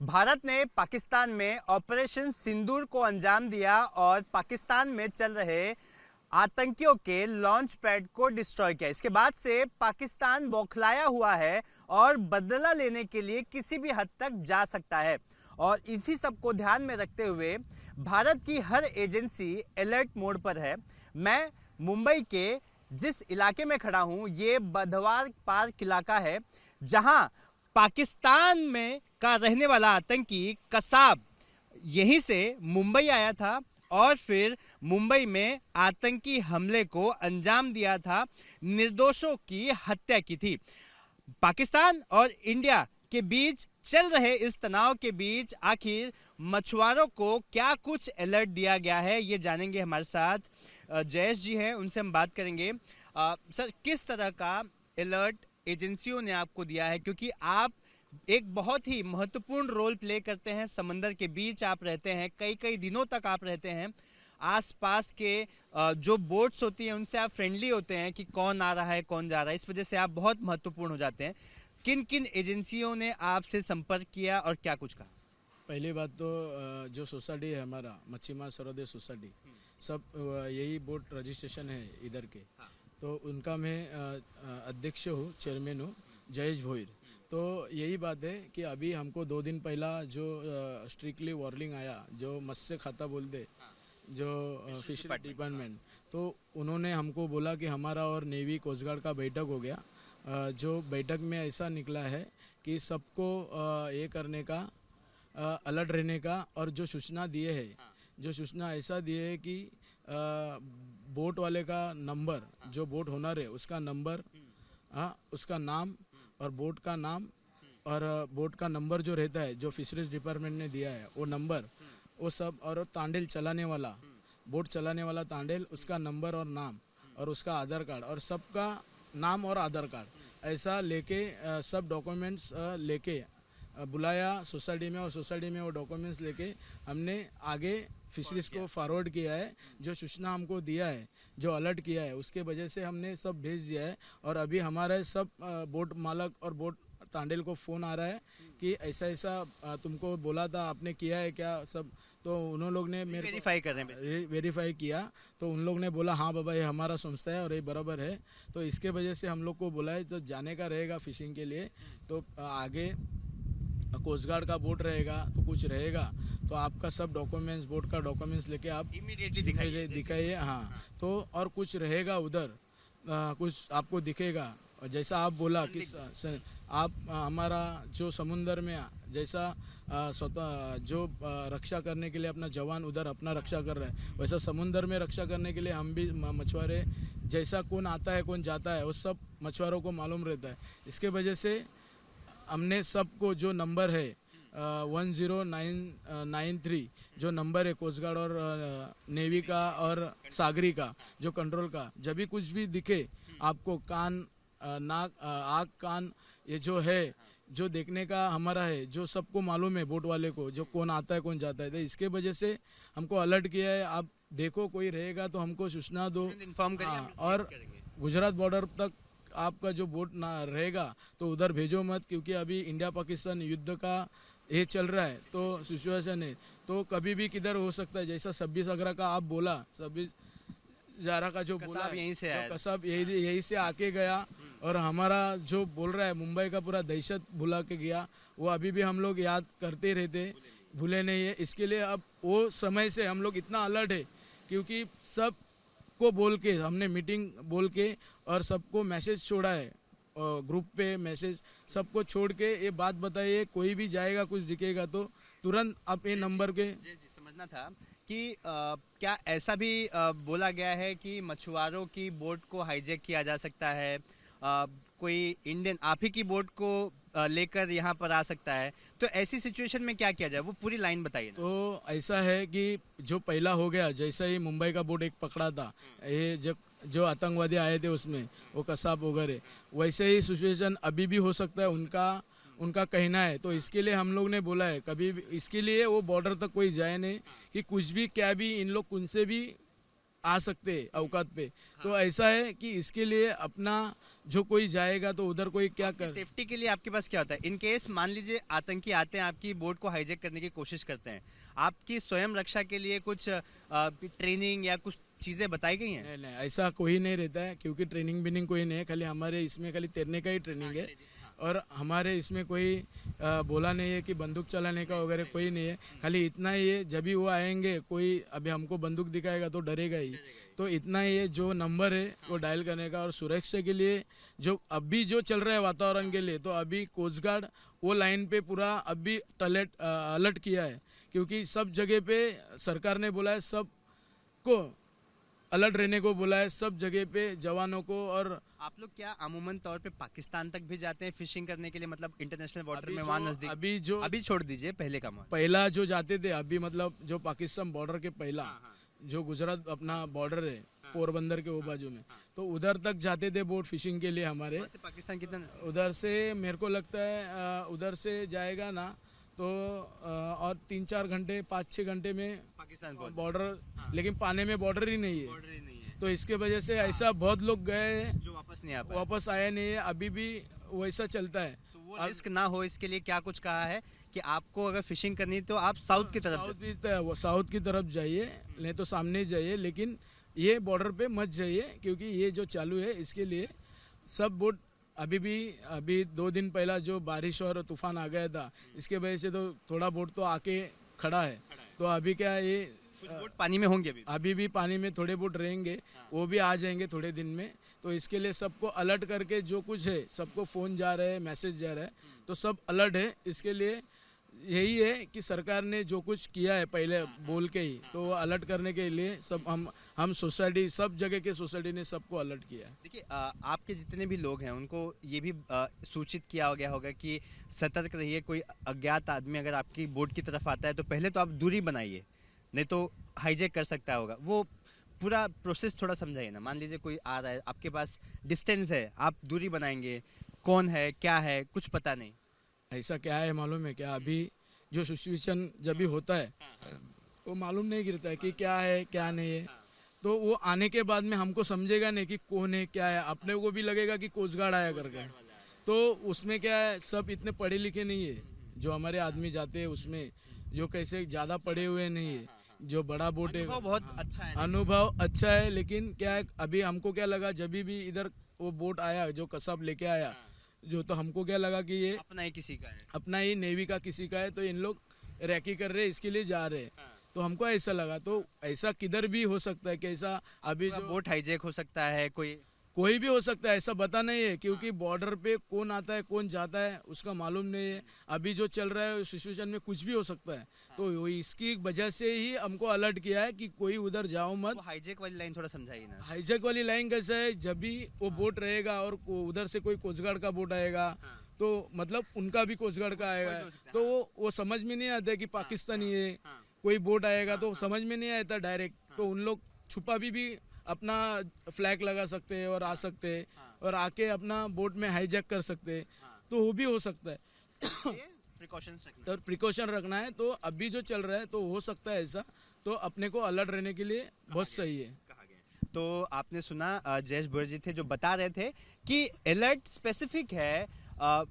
भारत ने पाकिस्तान में ऑपरेशन सिंदूर को अंजाम दिया और पाकिस्तान में चल रहे आतंकियों के लॉन्च पैड को डिस्ट्रॉय किया। इसके बाद से पाकिस्तान बौखलाया हुआ है और बदला लेने के लिए किसी भी हद तक जा सकता है। और इसी सब को ध्यान में रखते हुए भारत की हर एजेंसी अलर्ट मोड पर है। मैं मुंबई के जिस इलाके में खड़ा हूं, ये बधवार पार्क इलाका है, जहां पाकिस्तान में का रहने वाला आतंकी कसाब यहीं से मुंबई आया था और फिर मुंबई में आतंकी हमले को अंजाम दिया था, निर्दोषों की हत्या की थी। पाकिस्तान और इंडिया के बीच चल रहे इस तनाव के बीच आखिर मछुआरों को क्या कुछ अलर्ट दिया गया है, ये जानेंगे। हमारे साथ जयेश जी हैं, उनसे हम बात करेंगे। सर, किस तरह का अलर्ट एजेंसियों ने आपको दिया है, क्योंकि आप एक बहुत ही महत्वपूर्ण रोल प्ले करते हैं, समंदर के बीच आप रहते हैं, कई कई दिनों तक आप रहते हैं, आसपास के जो बोट्स होती हैं उनसे आप फ्रेंडली होते हैं कि कौन आ रहा है कौन जा रहा है, इस वजह से आप बहुत महत्वपूर्ण हो जाते हैं। किन किन एजेंसियों ने आपसे संपर्क किया और क्या कुछ कहा? पहली बात तो जो सोसाइटी है हमारा मच्छीमार सर्वोदय सोसाइटी, सब यही बोट रजिस्ट्रेशन है इधर के। तो उनका मैं अध्यक्ष हूँ, चेयरमैन हूँ, जयेश भोईर। तो यही बात है कि अभी हमको 2 दिन पहला जो स्ट्रिक्टली वार्निंग आया, जो मत्स्य खाता बोलते, जो फिशरी डिपार्टमेंट, तो उन्होंने हमको बोला कि हमारा और नेवी कोस्ट गार्ड का बैठक हो गया। जो बैठक में ऐसा निकला है कि सबको ये करने का, अलर्ट रहने का, और जो सूचना दिए है, जो सूचना ऐसा दिए है कि बोट वाले का नंबर, जो बोट ओनर है उसका नंबर, उसका नाम और बोट का नाम और बोट का नंबर जो रहता है, जो फिशरीज डिपार्टमेंट ने दिया है वो नंबर, वो सब, और तांडेल चलाने वाला, बोट चलाने वाला तांडेल, उसका नंबर और नाम और उसका आधार कार्ड, और सबका नाम और आधार कार्ड, ऐसा लेके सब डॉक्यूमेंट्स लेके बुलाया सोसाइटी में, और सोसाइटी में वो डॉक्यूमेंट्स लेके हमने आगे फिशरीज को फॉरवर्ड किया है। जो सूचना हमको दिया है, जो अलर्ट किया है, उसके वजह से हमने सब भेज दिया है। और अभी हमारे सब बोट मालक और बोट तांडेल को फ़ोन आ रहा है कि ऐसा ऐसा तुमको बोला था, आपने किया है क्या सब। तो उन्होंने लोग ने मेरे वेरीफाई कर रहे हैं, वेरीफाई किया, तो उन लोग ने बोला हाँ बाबा ये हमारा संस्था है और ये बराबर है। तो इसके वजह से हम लोग को बोला है, तो जाने का रहेगा फिशिंग के लिए। तो आगे कोस्ट गार्ड का बोट रहेगा, तो कुछ रहेगा तो आपका सब डॉक्यूमेंट्स, बोट का डॉक्यूमेंट्स लेके आप इमीडिएटली दिखाइए। हाँ, तो और कुछ रहेगा उधर, कुछ आपको दिखेगा। और जैसा आप बोला कि आप हमारा जो समुंदर में जैसा स्वतः जो रक्षा करने के लिए अपना जवान उधर अपना रक्षा कर रहा है, वैसा समुंदर में रक्षा करने के लिए हम भी मछुआरे, जैसा कौन आता है कौन जाता है वो सब मछुआरों को मालूम रहता है। इसके वजह से हमने सबको जो नंबर है 10993 जो नंबर है कोस्ट गार्ड और नेवी का और सागरी का, जो कंट्रोल का, जब भी कुछ भी दिखे आपको, कान, नाक, आँख, कान, ये जो है, जो देखने का हमारा है, जो सबको मालूम है बोट वाले को, जो कौन आता है कौन जाता है। तो इसके वजह से हमको अलर्ट किया है, आप देखो कोई रहेगा तो हमको सूचना दो, इन्फॉर्म करिए। और गुजरात बॉर्डर तक आपका जो बोट ना रहेगा तो उधर भेजो मत, क्योंकि अभी इंडिया पाकिस्तान युद्ध का ये चल रहा है, तो सिचुएशन है, तो कभी भी किधर हो सकता है। जैसा 26 अगरा का आप बोला, 26 जारा का जो बोला, यहीं से आया, कसाब यही से आके गया, और हमारा जो बोल रहा है मुंबई का पूरा दहशत भुला के गया, वो अभी भी हम लोग याद करते रहते, भूले नहीं है। इसके लिए अब वो समय से हम लोग इतना अलर्ट है, क्योंकि सब को बोल के हमने मीटिंग बोल के और सबको मैसेज छोड़ा है, ग्रुप पे मैसेज सबको छोड़ के ये बात बताइए, कोई भी जाएगा कुछ दिखेगा तो तुरंत आप ये नंबर के। जी समझना था कि क्या ऐसा भी बोला गया है कि मछुआरों की बोट को हाईजैक किया जा सकता है, कोई इंडियन आप ही की बोट को लेकर यहाँ पर आ सकता है, तो ऐसी सिचुएशन में क्या किया जाए, वो पूरी लाइन बताइए। तो ऐसा है कि जो पहला हो गया, जैसे ही मुंबई का बोट एक पकड़ा था, ये जब जो आतंकवादी आए थे उसमें वो कसाब वगैरह, वैसे ही सिचुएशन अभी भी हो सकता है, उनका कहना है। तो इसके लिए हम लोग ने बोला है, कभी भी इसके लिए वो बॉर्डर तक कोई जाए नहीं, कि कुछ भी क्या भी इन लोग उनसे भी आ सकते हैं अवकात पे। तो ऐसा है कि इसके लिए अपना जो कोई जाएगा तो उधर कोई क्या कर सेफ्टी के लिए आपके पास क्या होता है इन केस मान लीजिए आतंकी आते हैं आपकी बोट को हाईजैक करने की कोशिश करते हैं, आपकी स्वयं रक्षा के लिए कुछ ट्रेनिंग या कुछ चीजें बताई गई हैं? नहीं नहीं, ऐसा कोई नहीं रहता है, क्योंकि ट्रेनिंग बिनिंग कोई नहीं है। खाली हमारे इसमें खाली तैरने का ही ट्रेनिंग है, और हमारे इसमें कोई बोला नहीं है कि बंदूक चलाने का वगैरह कोई नहीं है। खाली इतना ही है, जब भी वो आएंगे कोई अभी हमको बंदूक दिखाएगा तो डरेगा ही। तो इतना ही है, जो नंबर है वो डायल करने का। और सुरक्षा के लिए जो अभी जो चल रहा है वातावरण के लिए, तो अभी कोस्ट गार्ड वो लाइन पे पूरा अभी अलर्ट किया है, क्योंकि सब जगह पे सरकार ने बोला है सबको अलर्ट रहने को बोला है, सब जगह पे जवानों को। और आप लोग क्या अमूमन तौर पे पाकिस्तान तक भी जाते हैं फिशिंग करने के लिए, मतलब इंटरनेशनल वाटर में वहाँ नजदीक? अभी छोड़ दीजिए पहले का माहौल। पहला जो जाते थे, अभी मतलब जो पाकिस्तान बॉर्डर के पहला जो गुजरात अपना बॉर्डर है पोरबंदर के वो बाजू में, तो उधर तक जाते थे बोट फिशिंग के लिए हमारे। पाकिस्तान कितना? उधर से मेरे को लगता है उधर से जाएगा ना तो और 3-4 घंटे 5-6 घंटे में पाकिस्तान बॉर्डर, लेकिन पानी में बॉर्डर ही नहीं है। तो इसके वजह से ऐसा बहुत लोग गए हैं जो वापस आए नहीं है, अभी भी वैसा चलता है। तो वो रिस्क ना हो इसके लिए क्या कुछ कहा है कि आपको अगर फिशिंग करनी है तो आप साउथ की तरफ साउथ की तरफ जाइए, नहीं तो सामने जाइए, लेकिन ये बॉर्डर पे मत जाइए, क्योंकि ये जो चालू है इसके लिए सब बोट अभी 2 दिन पहला जो बारिश और तूफान आ गया था, इसके वजह से तो थोड़ा बोट तो आके खड़ा है। तो अभी क्या है, ये कुछ बोट पानी में होंगे अभी भी पानी में थोड़े बोट रहेंगे, वो भी आ जाएंगे थोड़े दिन में। तो इसके लिए सबको अलर्ट करके जो कुछ है, सबको फ़ोन जा रहा है, मैसेज जा रहा है, तो सब अलर्ट है। इसके लिए यही है कि सरकार ने जो कुछ किया है पहले बोल के ही, तो अलर्ट करने के लिए सब हम सोसाइटी, सब जगह के सोसाइटी ने सबको अलर्ट किया है। देखिए आपके जितने भी लोग हैं उनको ये भी सूचित किया गया होगा कि सतर्क रहिए, कोई अज्ञात आदमी अगर आपकी बोट की तरफ आता है तो पहले तो आप दूरी बनाइए, नहीं तो हाईजैक कर सकता होगा। वो पूरा प्रोसेस थोड़ा समझाइए ना। मान लीजिए कोई आ रहा है, आपके पास डिस्टेंस है, आप दूरी बनाएंगे, कौन है क्या है कुछ पता नहीं। ऐसा क्या है मालूम है क्या, अभी जो सिचुएशन जब भी होता है वो मालूम नहीं गिरता है कि क्या है क्या नहीं है। तो वो आने के बाद में हमको समझेगा नहीं कि कौन है क्या है, अपने को भी लगेगा कि कोस्ट गार्ड आया करके। तो उसमें क्या है, सब इतने पढ़े लिखे नहीं है जो हमारे आदमी जाते हैं, उसमें जो कैसे ज़्यादा पढ़े हुए नहीं है। जो बड़ा बोट है बहुत अच्छा है, अनुभव अच्छा है, लेकिन क्या है, अभी हमको क्या लगा जब भी इधर वो बोट आया जो कसाब लेके आया, जो तो हमको क्या लगा कि ये अपना ही किसी का है, अपना ही नेवी का किसी का है, तो इन लोग रैकी कर रहे हैं, इसके लिए जा रहे हैं। तो हमको ऐसा लगा। तो ऐसा किधर भी हो सकता है कि ऐसा अभी जो बोट हाईजैक हो सकता है, कोई भी हो सकता है, ऐसा पता नहीं है, क्योंकि बॉर्डर पे कौन आता है कौन जाता है उसका मालूम नहीं है। अभी जो चल रहा है सिचुएशन में कुछ भी हो सकता है। तो इसकी वजह से ही हमको अलर्ट किया है कि कोई उधर जाओ मत। हाईजैक वाली लाइन थोड़ा समझाइए ना। हाईजैक वाली लाइन कैसा है, जब भी वो बोट रहेगा और उधर से कोई कोस्ट गार्ड का बोट आएगा, तो मतलब उनका भी कोस्ट गार्ड का आएगा, तो वो समझ में नहीं आता कि पाकिस्तानी है। कोई बोट आएगा तो समझ में नहीं आता डायरेक्ट, तो उन लोग छुपा भी अपना फ्लैग लगा सकते हैं और आ सकते हैं, और आके अपना बोट में हाईजैक कर सकते हैं। तो वो भी हो सकता है। और प्रिकॉशन रखना है। तो अभी जो चल रहा है तो हो सकता है ऐसा, तो अपने को अलर्ट रहने के लिए बहुत सही है। तो आपने सुना जयेश भोयर जी थे जो बता रहे थे कि अलर्ट स्पेसिफिक है,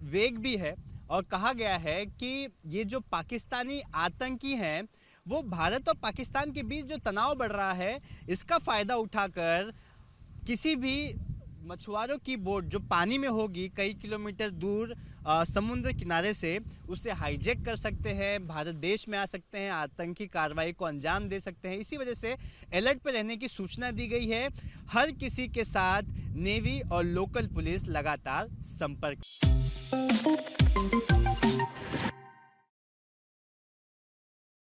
वेग भी है, और कहा गया है कि ये जो पाकिस्तानी आतंकी हैं वो भारत और पाकिस्तान के बीच जो तनाव बढ़ रहा है इसका फ़ायदा उठाकर किसी भी मछुआरों की बोट जो पानी में होगी कई किलोमीटर दूर समुद्र किनारे से, उसे हाईजैक कर सकते हैं, भारत देश में आ सकते हैं, आतंकी कार्रवाई को अंजाम दे सकते हैं। इसी वजह से अलर्ट पर रहने की सूचना दी गई है। हर किसी के साथ नेवी और लोकल पुलिस लगातार संपर्क